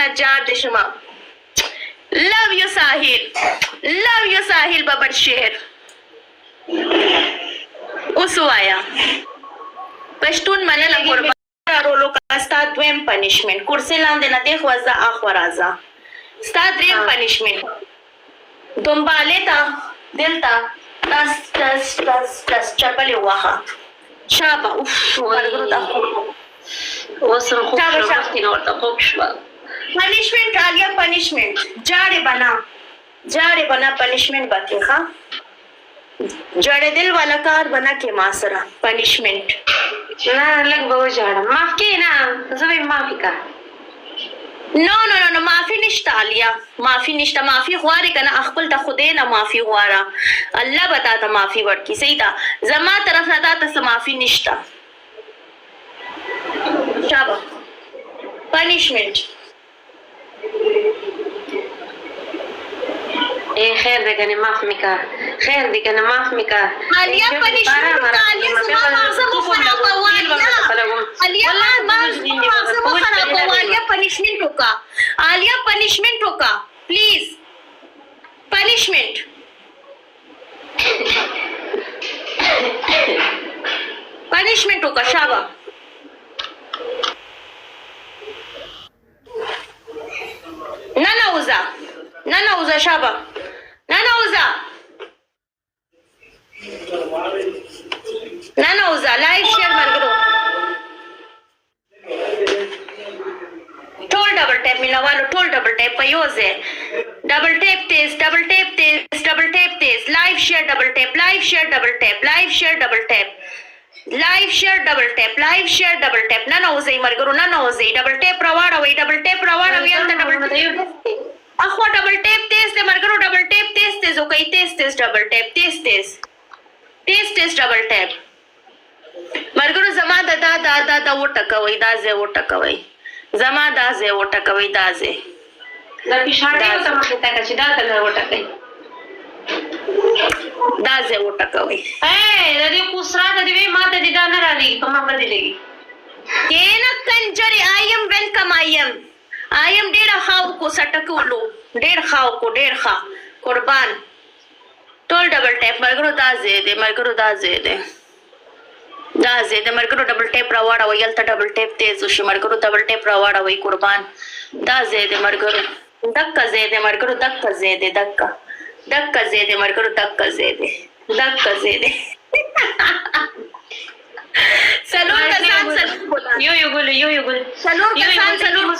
نجار دې شمه. لو یو ساحل، لو یو ساحل ببر شیر. اوس وایا پښتون مننه قربان رولو کا ستا دویم پنیشمنت کرسي لاندې نه دی خوځه اخوا راځه. ستا دریم پنیشمنت دنبالې ته دلته تس تس تس تس چپلې ووهه. شابه اوف ملګرو ته اوس هم خوب شوه مخکې نه ورته خوب شوه. پنیشمنت عالیه پنیشمنت جاړې بنا پنیشمنت به کې ښه جړېدل والا کار بنا کې ما سره پنیشمنت نه لږ به وژاړم معاف کړې نه زه به یې معافي کا نو معافي نشته عالیه معافي نشته معافي غواړې که نه خپل ته خدای نه معافي غواړه الله به تا ته معافي ورکړي صحیح ده زما طرف نه تا ته څه معافي نشته شابه پنیشمنت خیر دی کنه معاف میکا خیر دی کنه معاف میکا عالیه پنیشمنت عالیه زما مغزه مو خرابوه عالیه مغزه مو خرابوه عالیه پنیشمنت وکړه عالیه پنیشمنت وکړه پلیز پنیشمنت پنیشمنت وکړه شابه نه اوزه شابه نه اوزه لایک شیر مرګرو ټول ډبل ټیپ مینوالو ټول ډبل ټیپ په یو ځای ډبل ټیپ تیز لایک شیر ډبل ټیپ لایک شیر ډبل ټیپ لایک شیر ډبل ټیپ لایک شیر ډبل ټیپ لایک شیر ډبل ټیپ نه اوزه مرګرو نه اوزه ډبل ټیپ راوړوي ډبل ټیپ راوړوي انت ډبل ټیپ اخو ډبل ټیپ تیز ته مرګرو ډبل ټیپ تیز اوکې تیز ډبل ټیپ تیز ډبل ټیپ مرګرو زما دا وټکوي دا زه وټکوي زما دا زه وټکوي دا زه دا پښاړې ته مخ ته چې دا ته وټکوي دا زه وټکوي د دې کوسرا د دې ماته دي دا نه رالي کومه باندې لګي کینا کنجری ایم ویلکم ایم ډېر خاو کو سټکولو ډېر خاو کو ډېر خا قربان ټول ډبل ټیپ مرګرو دا زه دې مرګرو ډبل ټیپ راوړوي یلته ډبل ټیپ تیز وشي مرګرو ډبل ټیپ راوړوي قربان دا زه دې مرګرو دک زه دې مرګرو دک زه دې مرګرو دک زه دې سلور کسان یو ګل سلور کسان سلور